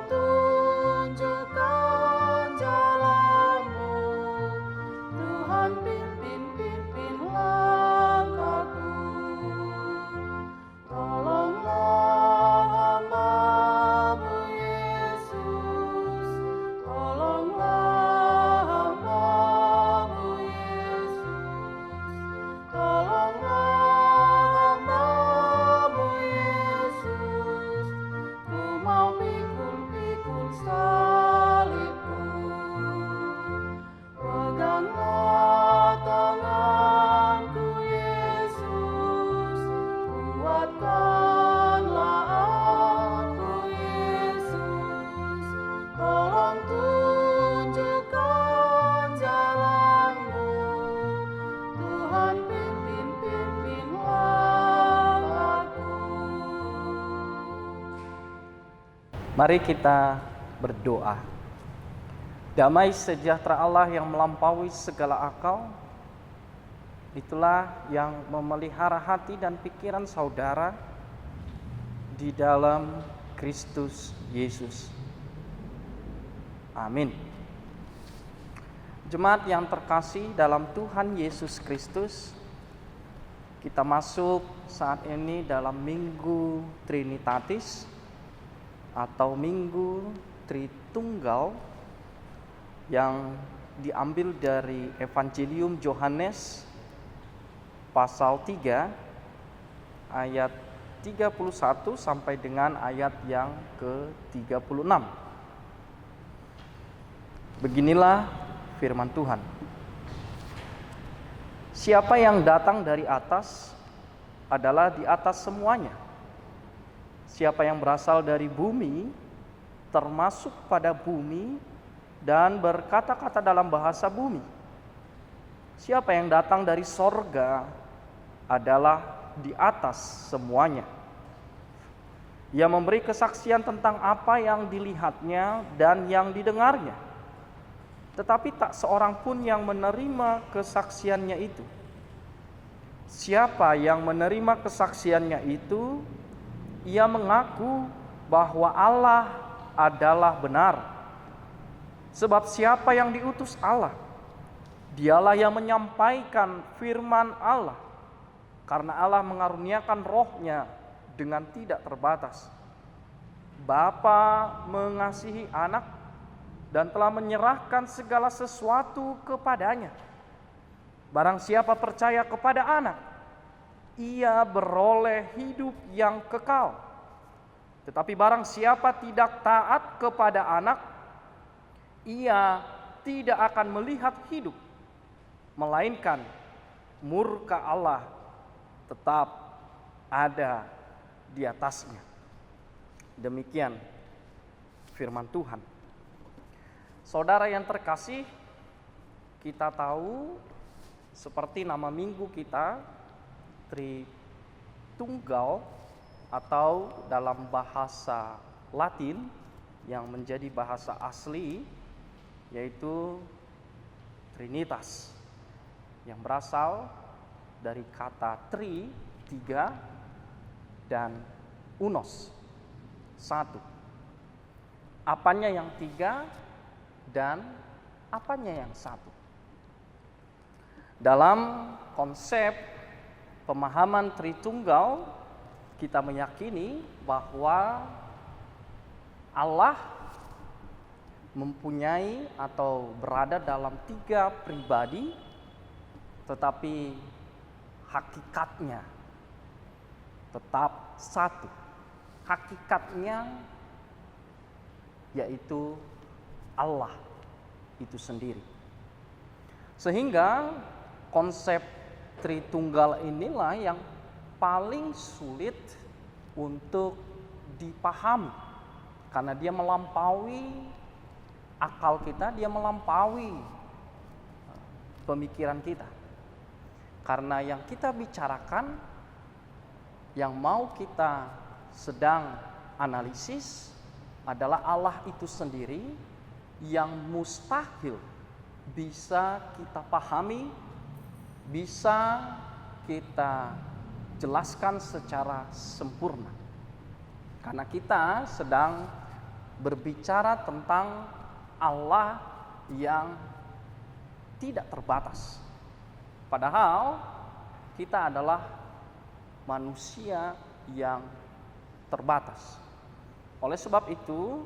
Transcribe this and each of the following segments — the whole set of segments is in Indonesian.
tunjukkan jalan-Mu. Tuhan pimpin langkahku. Tolonglah hamba-Mu Yesus. Tolonglah hamba-Mu Yesus. Tolonglah hamba-Mu Yesus. Ku mau pikul-pikul salibku. Peganglah tanganku Yesus. Kuatkanlah aku Yesus. Tolong tunjukkan jalan-Mu. Tuhan pimpinlah aku. Mari kita berdoa. Damai sejahtera Allah yang melampaui segala akal, itulah yang memelihara hati dan pikiran saudara di dalam Kristus Yesus. Amin. Jemaat yang terkasih dalam Tuhan Yesus Kristus, kita masuk saat ini dalam Minggu Trinitatis atau Minggu Tritunggal yang diambil dari Evangelium Yohanes pasal 3 ayat 31 sampai dengan ayat yang ke-36. Beginilah firman Tuhan. Siapa yang datang dari atas adalah di atas semuanya. Siapa yang berasal dari bumi termasuk pada bumi dan berkata-kata dalam bahasa bumi. Siapa yang datang dari sorga adalah di atas semuanya. Ia memberi kesaksian tentang apa yang dilihatnya dan yang didengarnya. Tetapi tak seorang pun yang menerima kesaksiannya itu. Siapa yang menerima kesaksiannya itu, ia mengaku bahwa Allah adalah benar. Sebab siapa yang diutus Allah, dialah yang menyampaikan firman Allah. Karena Allah mengaruniakan rohnya dengan tidak terbatas. Bapa mengasihi anak dan telah menyerahkan segala sesuatu kepadanya. Barang siapa percaya kepada anak, ia beroleh hidup yang kekal. Tetapi barang siapa tidak taat kepada anak, ia tidak akan melihat hidup, melainkan murka Allah tetap ada di atasnya. Demikian firman Tuhan. Saudara yang terkasih, kita tahu seperti nama minggu kita Tritunggal, atau dalam bahasa Latin yang menjadi bahasa asli yaitu Trinitas, yang berasal dari kata tri, tiga, dan unos, satu. Apanya yang tiga dan apanya yang satu? Dalam konsep pemahaman Tritunggal, kita meyakini bahwa Allah mempunyai atau berada dalam tiga pribadi, tetapi hakikatnya tetap satu. Hakikatnya yaitu Allah itu sendiri. Sehingga konsep Tritunggal inilah yang paling sulit untuk dipahami, karena dia melampaui akal kita, dia melampaui pemikiran kita. Karena yang kita bicarakan, yang mau kita sedang analisis adalah Allah itu sendiri yang mustahil bisa kita pahami, bisa kita jelaskan secara sempurna. Karena kita sedang berbicara tentang Allah yang tidak terbatas. Padahal kita adalah manusia yang terbatas. Oleh sebab itu,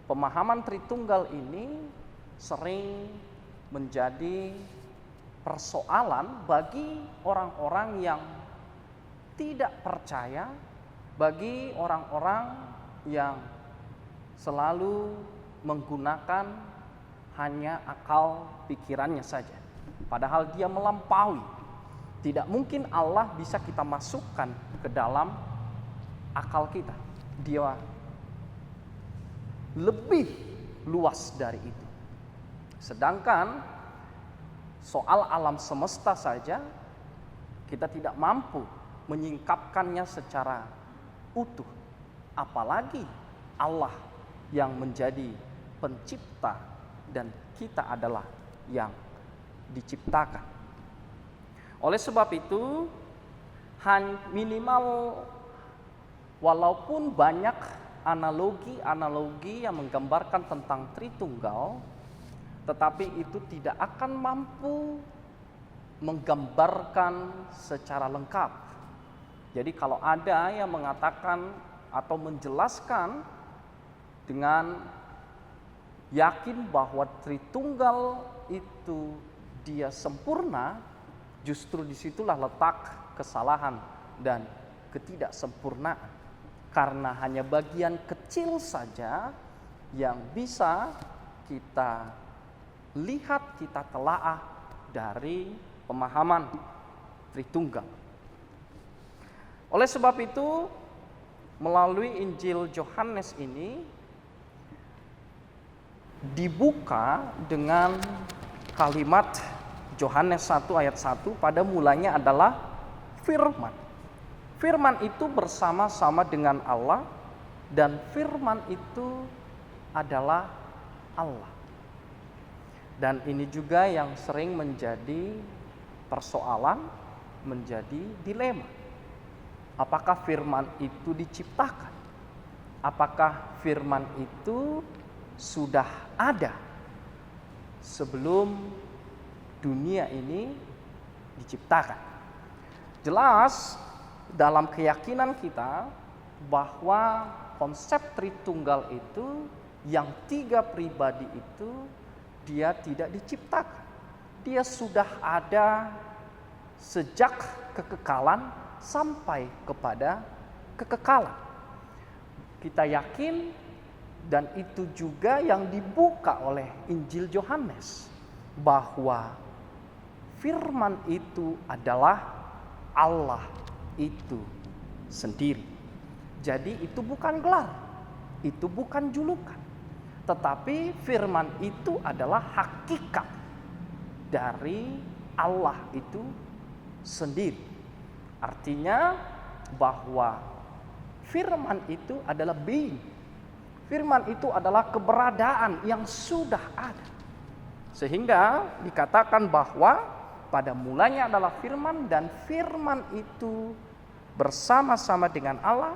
pemahaman Tritunggal ini sering menjadi persoalan bagi orang-orang yang tidak percaya, bagi orang-orang yang selalu menggunakan hanya akal pikirannya saja. Padahal dia melampaui. Tidak mungkin Allah bisa kita masukkan ke dalam akal kita. Dia lebih luas dari itu. Sedangkan soal alam semesta saja kita tidak mampu menyingkapkannya secara utuh. Apalagi Allah yang menjadi pencipta dan kita adalah yang diciptakan. Oleh sebab itu, minimal walaupun banyak analogi-analogi yang menggambarkan tentang Tritunggal, tetapi itu tidak akan mampu menggambarkan secara lengkap. Jadi kalau ada yang mengatakan atau menjelaskan dengan yakin bahwa Tritunggal itu dia sempurna, justru disitulah letak kesalahan dan ketidaksempurnaan. Karena hanya bagian kecil saja yang bisa kita lihat, kita telaah dari pemahaman Tritunggal. Oleh sebab itu, melalui Injil Yohanes ini dibuka dengan kalimat Yohanes 1 ayat 1, pada mulanya adalah firman. Firman itu bersama-sama dengan Allah dan firman itu adalah Allah. Dan ini juga yang sering menjadi persoalan, menjadi dilema. Apakah firman itu diciptakan? Apakah firman itu sudah ada sebelum dunia ini diciptakan? Jelas dalam keyakinan kita bahwa konsep Tritunggal itu, yang tiga pribadi itu, dia tidak diciptakan. Dia sudah ada sejak kekekalan sampai kepada kekekalan. Kita yakin, dan itu juga yang dibuka oleh Injil Yohanes, bahwa firman itu adalah Allah itu sendiri. Jadi itu bukan gelar, itu bukan julukan, tetapi firman itu adalah hakikat dari Allah itu sendiri. Artinya bahwa firman itu adalah being. Firman itu adalah keberadaan yang sudah ada. Sehingga dikatakan bahwa pada mulanya adalah firman, dan firman itu bersama-sama dengan Allah,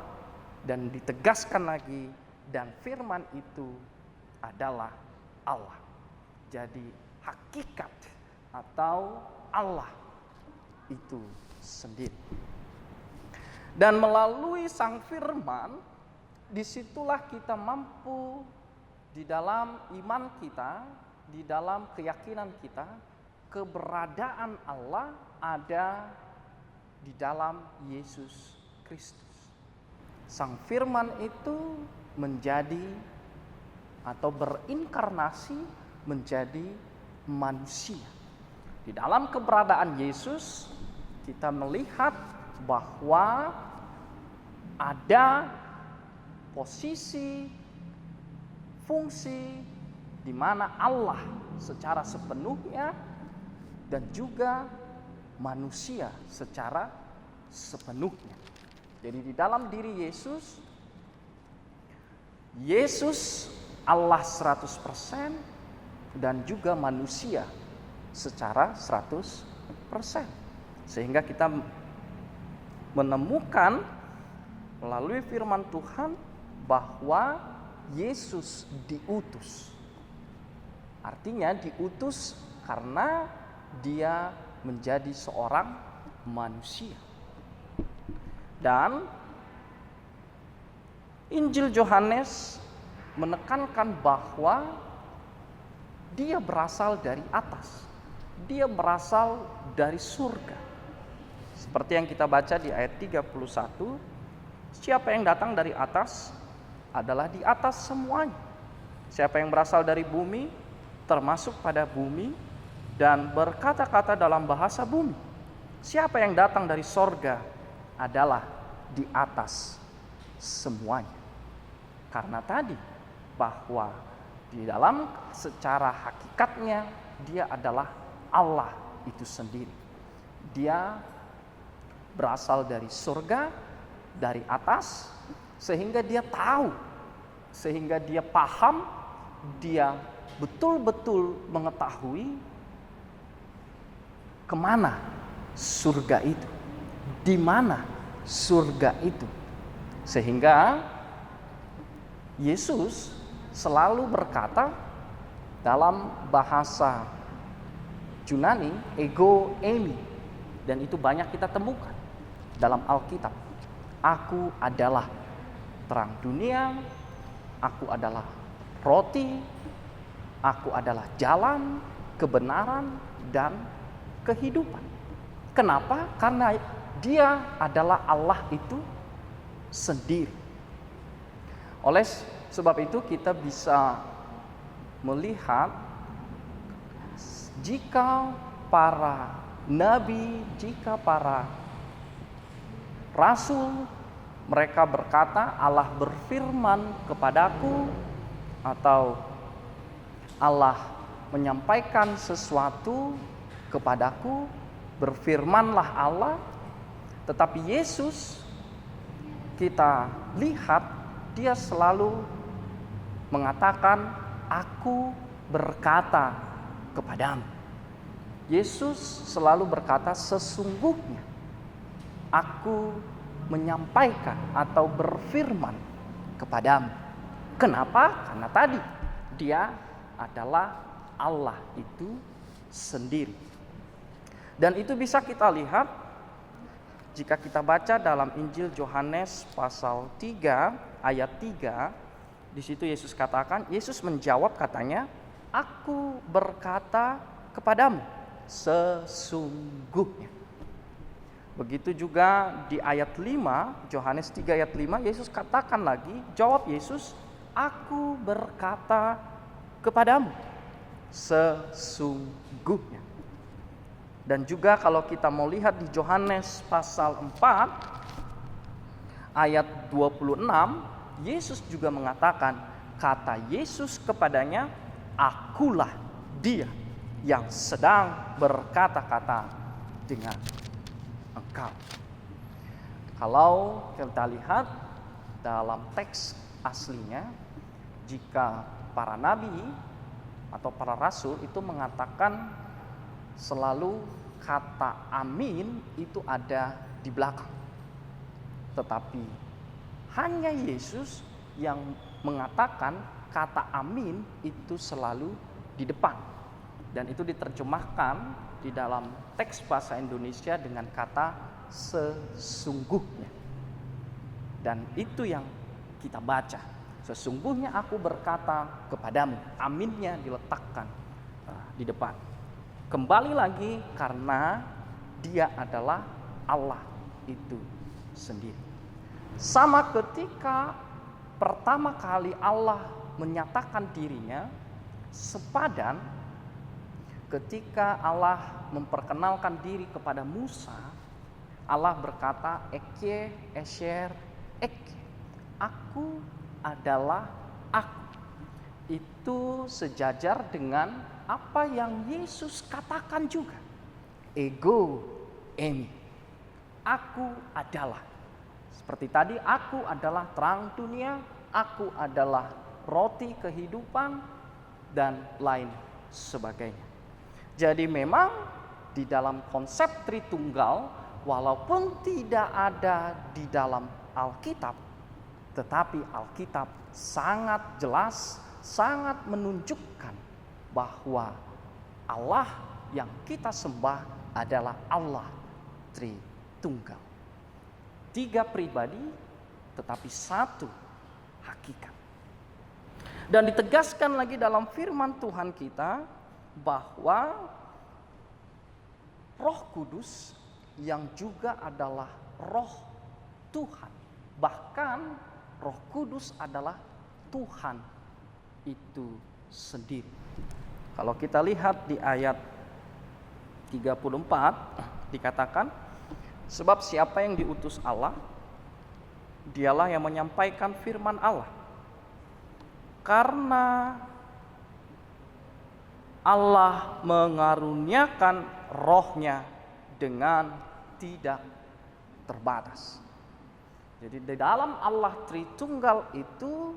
dan ditegaskan lagi, dan firman itu adalah Allah. Jadi hakikat atau Allah itu sendiri. Dan melalui sang firman, disitulah kita mampu di dalam iman kita, di dalam keyakinan kita, keberadaan Allah ada di dalam Yesus Kristus. Sang firman itu menjadi atau berinkarnasi menjadi manusia. Di dalam keberadaan Yesus, kita melihat bahwa ada posisi, fungsi di mana Allah secara sepenuhnya dan juga manusia secara sepenuhnya. Jadi di dalam diri Yesus, Yesus Allah 100% dan juga manusia secara 100%. Sehingga kita menemukan melalui firman Tuhan bahwa Yesus diutus. Artinya diutus karena dia menjadi seorang manusia. Dan Injil Yohanes menekankan bahwa dia berasal dari atas. Dia berasal dari surga. Seperti yang kita baca di ayat 31, siapa yang datang dari atas adalah di atas semuanya. Siapa yang berasal dari bumi termasuk pada bumi dan berkata-kata dalam bahasa bumi. Siapa yang datang dari sorga adalah di atas semuanya. Karena tadi bahwa di dalam secara hakikatnya dia adalah Allah itu sendiri. Dia berasal dari surga, dari atas, sehingga dia tahu, sehingga dia paham, dia betul-betul mengetahui kemana surga itu, di mana surga itu. Sehingga Yesus selalu berkata dalam bahasa Yunani, ego eimi, dan itu banyak kita temukan dalam Alkitab. Aku adalah terang dunia, aku adalah roti, aku adalah jalan, kebenaran, dan kehidupan. Kenapa? Karena dia adalah Allah itu sendiri. Oleh sebab itu kita bisa melihat jika para nabi, jika para rasul mereka berkata Allah berfirman kepadaku, atau Allah menyampaikan sesuatu kepadaku, berfirmanlah Allah. Tetapi Yesus kita lihat dia selalu mengatakan aku berkata kepadamu. Yesus selalu berkata sesungguhnya aku menyampaikan atau berfirman kepadamu. Kenapa? Karena tadi dia adalah Allah itu sendiri. Dan itu bisa kita lihat jika kita baca dalam Injil Yohanes pasal 3 ayat 3. Di situ Yesus katakan, Yesus menjawab katanya, aku berkata kepadamu sesungguhnya. Begitu juga di ayat 5, Yohanes 3 ayat 5, Yesus katakan lagi, jawab Yesus, aku berkata kepadamu sesungguhnya. Dan juga kalau kita mau lihat di Yohanes pasal 4 ayat 26, Yesus juga mengatakan, kata Yesus kepadanya, akulah dia yang sedang berkata-kata dengan engkau. Kalau kita lihat dalam teks aslinya, jika para nabi atau para rasul itu mengatakan selalu kata amin itu ada di belakang. Tetapi hanya Yesus yang mengatakan kata amin itu selalu di depan. Dan itu diterjemahkan di dalam teks bahasa Indonesia dengan kata sesungguhnya. Dan itu yang kita baca. Sesungguhnya aku berkata kepadamu. Aminnya diletakkan di depan. Kembali lagi karena dia adalah Allah itu sendiri. Sama ketika pertama kali Allah menyatakan dirinya, sepadan ketika Allah memperkenalkan diri kepada Musa, Allah berkata, Eke, Esher, Eke, aku adalah aku. Itu sejajar dengan apa yang Yesus katakan juga. Ego eimi. Aku adalah. Seperti tadi, aku adalah terang dunia, aku adalah roti kehidupan, dan lain sebagainya. Jadi memang di dalam konsep Tritunggal, walaupun tidak ada di dalam Alkitab, Tetapi Alkitab sangat jelas, sangat menunjukkan bahwa Allah yang kita sembah adalah Allah Tritunggal. 3 pribadi tetapi satu hakikat. Dan ditegaskan lagi dalam firman Tuhan kita bahwa Roh Kudus yang juga adalah Roh Tuhan. Bahkan Roh Kudus adalah Tuhan itu sendiri. Kalau kita lihat di ayat 34 dikatakan, sebab siapa yang diutus Allah, dialah yang menyampaikan firman Allah. Karena Allah mengaruniakan rohnya dengan tidak terbatas. Jadi di dalam Allah Tritunggal itu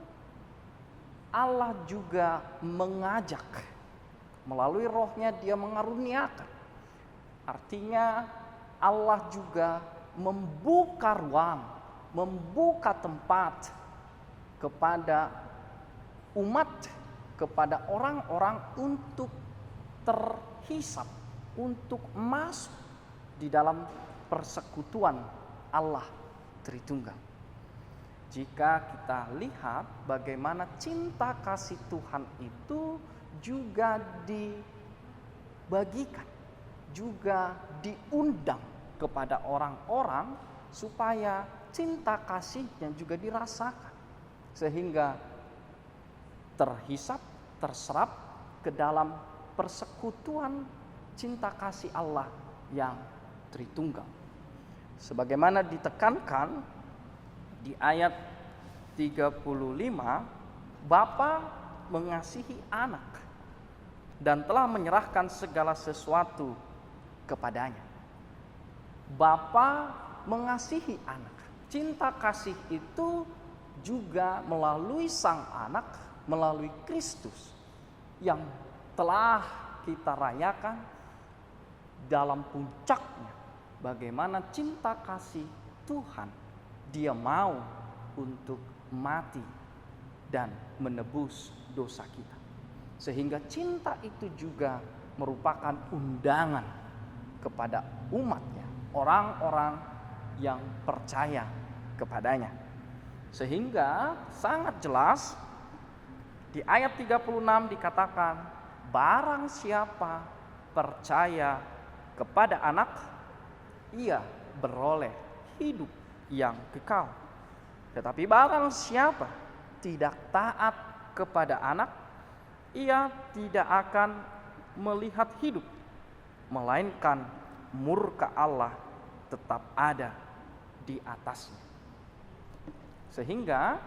Allah juga mengajak, melalui rohnya dia mengaruniakan. Artinya Allah juga membuka ruang, membuka tempat kepada umat, kepada orang-orang untuk terhisap, untuk masuk di dalam persekutuan Allah Tritunggal. Jika kita lihat bagaimana cinta kasih Tuhan itu juga dibagikan, juga diundang kepada orang-orang supaya cinta kasihnya juga dirasakan, sehingga terhisap, terserap ke dalam persekutuan cinta kasih Allah yang Tritunggal. Sebagaimana ditekankan di ayat 35, Bapa mengasihi anak dan telah menyerahkan segala sesuatu kepadanya. Bapa mengasihi anak. Cinta kasih itu juga melalui sang anak, melalui Kristus yang telah kita rayakan dalam puncaknya. Bagaimana cinta kasih Tuhan, dia mau untuk mati dan menebus dosa kita. Sehingga cinta itu juga merupakan undangan kepada umatnya, orang-orang yang percaya kepadanya. Sehingga sangat jelas di ayat 36 dikatakan, barang siapa percaya kepada anak, ia beroleh hidup yang kekal. Tetapi barang siapa tidak taat kepada anak, ia tidak akan melihat hidup, melainkan murka Allah tetap ada di atasnya. Sehingga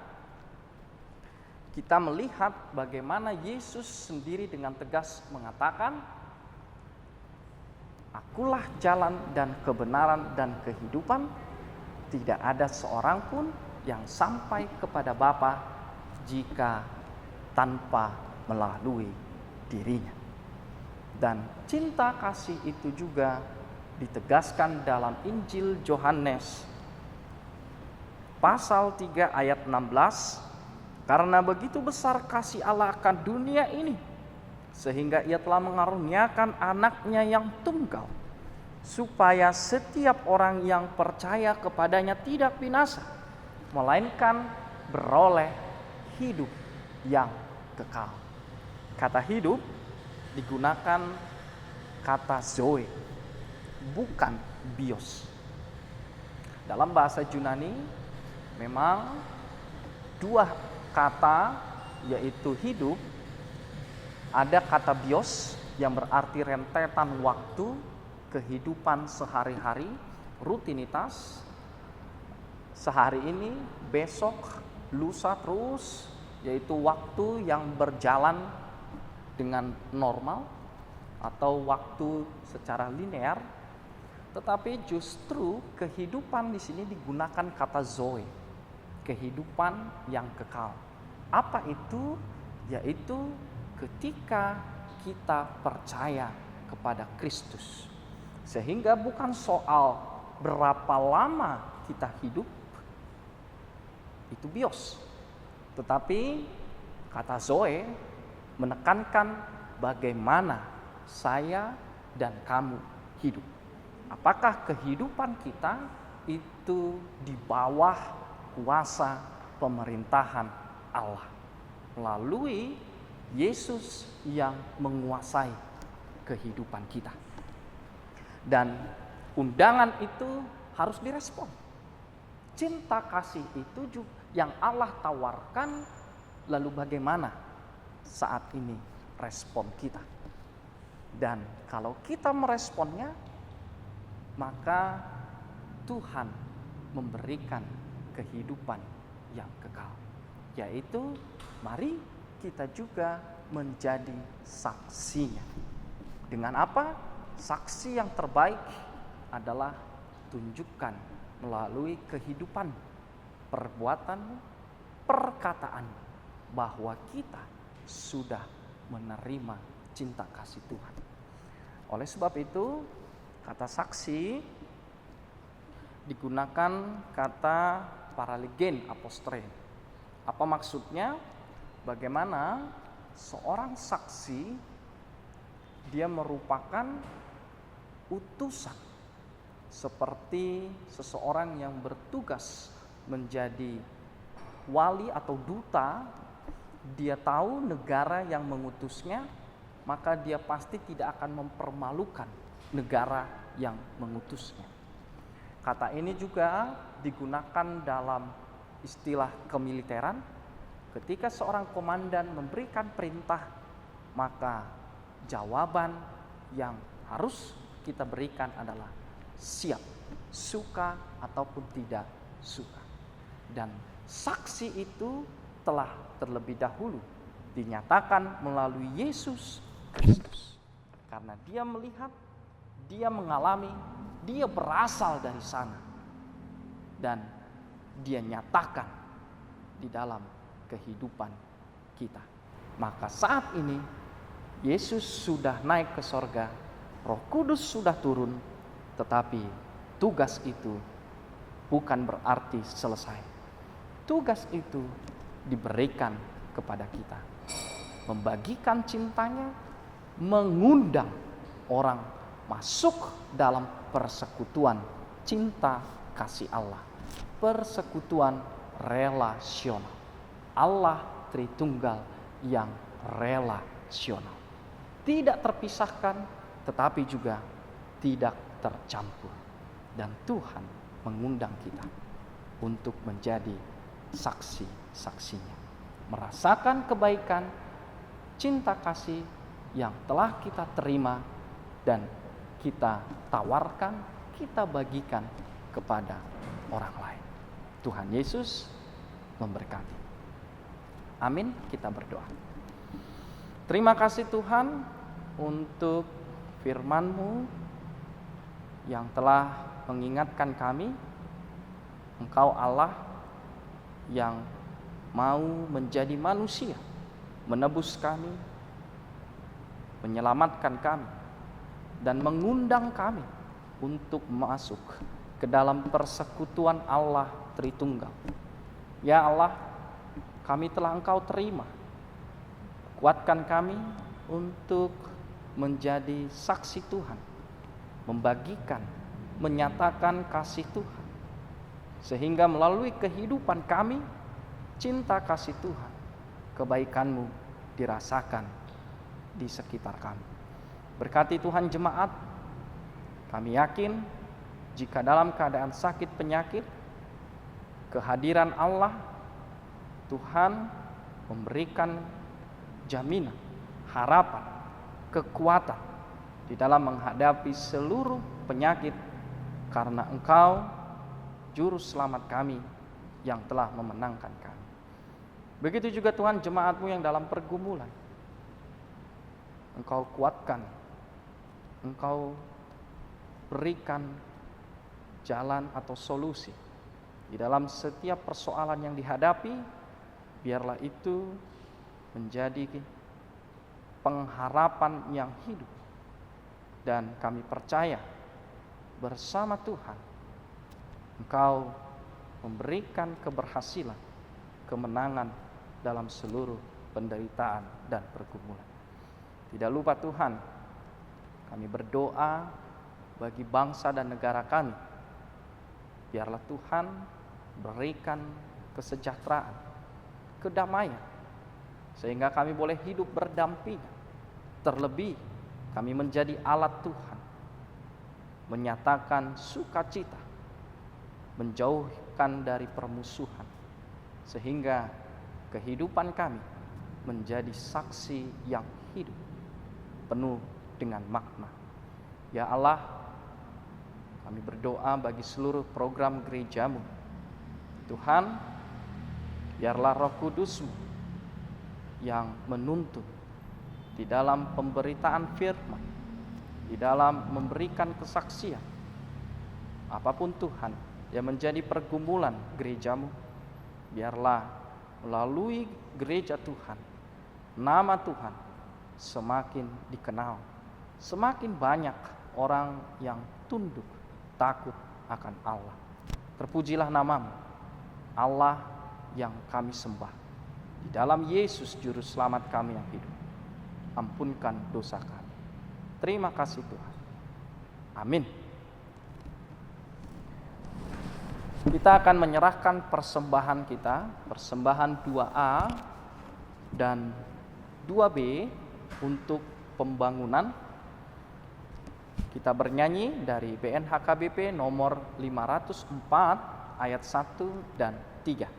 kita melihat bagaimana Yesus sendiri dengan tegas mengatakan, akulah jalan dan kebenaran dan kehidupan. Tidak ada seorang pun yang sampai kepada Bapa jika tanpa melalui dirinya. Dan cinta kasih itu juga ditegaskan dalam Injil Yohanes pasal 3 ayat 16. Karena begitu besar kasih Allah akan dunia ini, sehingga ia telah mengaruniakan anaknya yang tunggal, supaya setiap orang yang percaya kepadanya tidak binasa, melainkan beroleh hidup yang kekal. Kata hidup digunakan kata zoe, bukan bios. Dalam bahasa Yunani memang dua kata, yaitu hidup. Ada kata bios yang berarti rentetan waktu, kehidupan sehari-hari, rutinitas, sehari ini, besok, lusa terus, yaitu waktu yang berjalan dengan normal atau waktu secara linear. Tetapi justru kehidupan di sini digunakan kata zoe, kehidupan yang kekal. Apa itu? Yaitu ketika kita percaya kepada Kristus. Sehingga bukan soal berapa lama kita hidup, itu bios. Tetapi kata Zoe menekankan bagaimana saya dan kamu hidup. Apakah kehidupan kita itu di bawah kuasa pemerintahan Allah melalui Yesus yang menguasai kehidupan kita. Dan undangan itu harus direspon. Cinta kasih itu juga yang Allah tawarkan, lalu bagaimana saat ini respon kita? Dan kalau kita meresponnya, maka Tuhan memberikan kehidupan yang kekal, yaitu mari kita juga menjadi saksinya. Dengan apa? Saksi yang terbaik adalah tunjukkan melalui kehidupan, perbuatanmu, perkataanmu, bahwa kita sudah menerima cinta kasih Tuhan. Oleh sebab itu, kata saksi digunakan kata paralegen apostren. Apa maksudnya? Bagaimana seorang saksi dia merupakan utusan, seperti seseorang yang bertugas menjadi wali atau duta. Dia tahu negara yang mengutusnya, maka dia pasti tidak akan mempermalukan negara yang mengutusnya. Kata ini juga digunakan dalam istilah kemiliteran. Ketika seorang komandan memberikan perintah, maka jawaban yang harus kita berikan adalah siap, suka ataupun tidak suka. Dan saksi itu telah terlebih dahulu dinyatakan melalui Yesus Kristus. Karena dia melihat, dia mengalami, dia berasal dari sana. Dan dia nyatakan di dalam kehidupan kita. Maka saat ini Yesus sudah naik ke sorga, Roh Kudus sudah turun, tetapi tugas itu bukan berarti selesai. Tugas itu diberikan kepada kita, membagikan cintanya, mengundang orang masuk dalam persekutuan cinta kasih Allah, persekutuan relasional, Allah Tritunggal yang relasional, tidak terpisahkan tetapi juga tidak tercampur. Dan Tuhan mengundang kita untuk menjadi saksi-saksinya, merasakan kebaikan, cinta kasih yang telah kita terima dan kita tawarkan, kita bagikan kepada orang lain. Tuhan Yesus memberkati. Amin. Kita berdoa. Terima kasih Tuhan untuk firman-Mu yang telah mengingatkan kami, Engkau Allah yang mau menjadi manusia, menebus kami, menyelamatkan kami, dan mengundang kami untuk masuk ke dalam persekutuan Allah Tritunggal. Ya Allah, kami telah Engkau terima. Kuatkan kami untuk menjadi saksi Tuhan, membagikan, menyatakan kasih Tuhan, sehingga melalui kehidupan kami, cinta kasih Tuhan, kebaikan-Mu dirasakan di sekitar kami. Berkati Tuhan jemaat, kami yakin jika dalam keadaan sakit penyakit, kehadiran Allah, Tuhan memberikan jaminan, harapan, kekuatan di dalam menghadapi seluruh penyakit, karena Engkau Juru Selamat kami yang telah memenangkan kami. Begitu juga Tuhan jemaat-Mu yang dalam pergumulan, Engkau kuatkan, Engkau berikan jalan atau solusi di dalam setiap persoalan yang dihadapi. Biarlah itu menjadi pengharapan yang hidup, dan kami percaya bersama Tuhan Engkau memberikan keberhasilan kemenangan dalam seluruh penderitaan dan pergumulan. Tidak lupa Tuhan, kami berdoa bagi bangsa dan negara kami. Biarlah Tuhan berikan kesejahteraan, kedamaian, sehingga kami boleh hidup berdampingan. Terlebih kami menjadi alat Tuhan, menyatakan sukacita, menjauhkan dari permusuhan, sehingga kehidupan kami menjadi saksi yang hidup, penuh dengan makna. Ya Allah, kami berdoa bagi seluruh program gerejamu. Tuhan, biarlah Roh Kudus-Mu yang menuntun di dalam pemberitaan firman, di dalam memberikan kesaksian. Apapun Tuhan yang menjadi pergumulan gerejamu, biarlah melalui gereja Tuhan, nama Tuhan semakin dikenal. Semakin banyak orang yang tunduk, takut akan Allah. Terpujilah namamu, Allah yang kami sembah. Di dalam Yesus Juru Selamat kami yang hidup, ampunkan dosa kami. Terima kasih Tuhan. Amin. Kita akan menyerahkan persembahan kita, persembahan 2A dan 2B untuk pembangunan. Kita bernyanyi dari BNHKBP nomor 504 ayat 1 dan 3.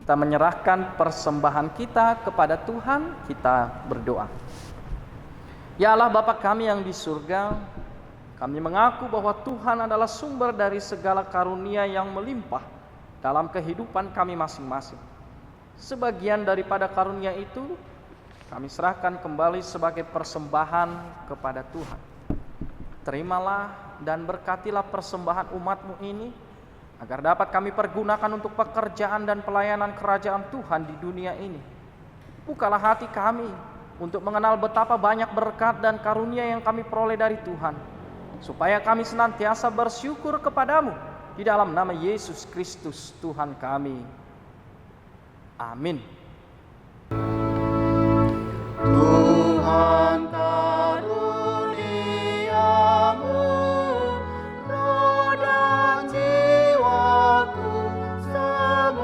Kita menyerahkan persembahan kita kepada Tuhan, kita berdoa. Ya Allah Bapa kami yang di surga, kami mengaku bahwa Tuhan adalah sumber dari segala karunia yang melimpah dalam kehidupan kami masing-masing. Sebagian daripada karunia itu kami serahkan kembali sebagai persembahan kepada Tuhan. Terimalah dan berkatilah persembahan umat-Mu ini, agar dapat kami pergunakan untuk pekerjaan dan pelayanan kerajaan Tuhan di dunia ini. Bukalah hati kami untuk mengenal betapa banyak berkat dan karunia yang kami peroleh dari Tuhan, supaya kami senantiasa bersyukur kepadamu di dalam nama Yesus Kristus Tuhan kami. Amin. Tuhan karuniamu, roh dan jiwaku semua,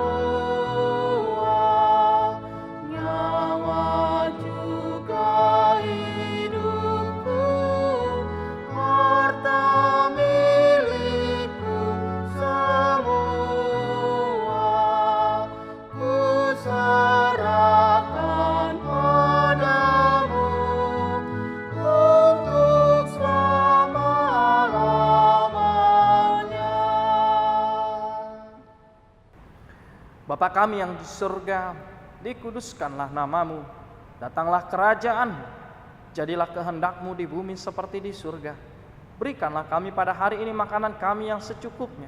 nyawa juga hidupku, harta milikku Bapa kami yang di surga, dikuduskanlah namamu, datanglah kerajaan-Mu, jadilah kehendak-Mu di bumi seperti di surga. Berikanlah kami pada hari ini makanan kami yang secukupnya,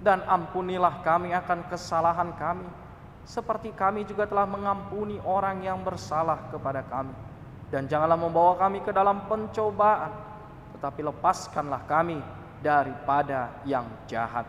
dan ampunilah kami akan kesalahan kami, seperti kami juga telah mengampuni orang yang bersalah kepada kami. Dan janganlah membawa kami ke dalam pencobaan, tetapi lepaskanlah kami daripada yang jahat.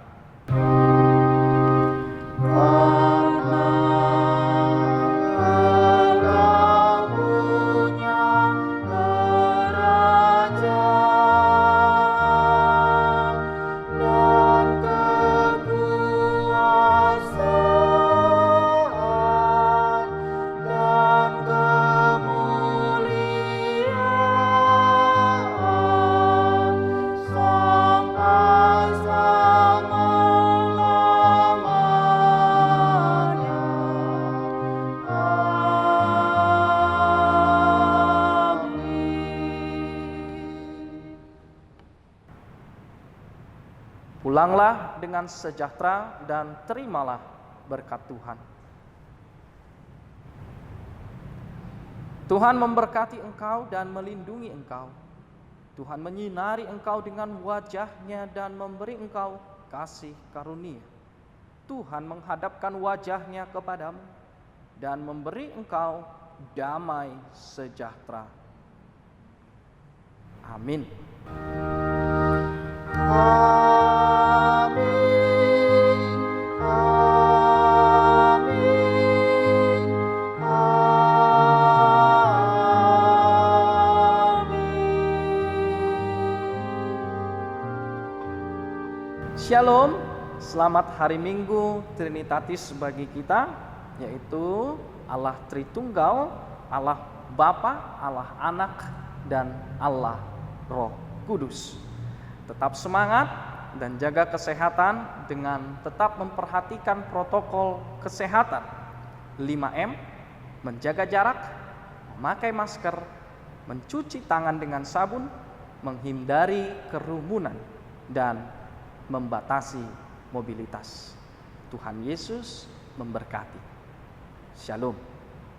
Pulanglah dengan sejahtera dan terimalah berkat Tuhan. Tuhan memberkati engkau dan melindungi engkau. Tuhan menyinari engkau dengan wajah-Nya dan memberi engkau kasih karunia. Tuhan menghadapkan wajah-Nya kepadamu dan memberi engkau damai sejahtera. Amin. Shalom, selamat hari Minggu Trinitatis bagi kita, yaitu Allah Tritunggal, Allah Bapa, Allah Anak, dan Allah Roh Kudus. Tetap semangat dan jaga kesehatan dengan tetap memperhatikan protokol kesehatan 5M, menjaga jarak, memakai masker, mencuci tangan dengan sabun, menghindari kerumunan, dan membatasi mobilitas. Tuhan Yesus memberkati. Shalom.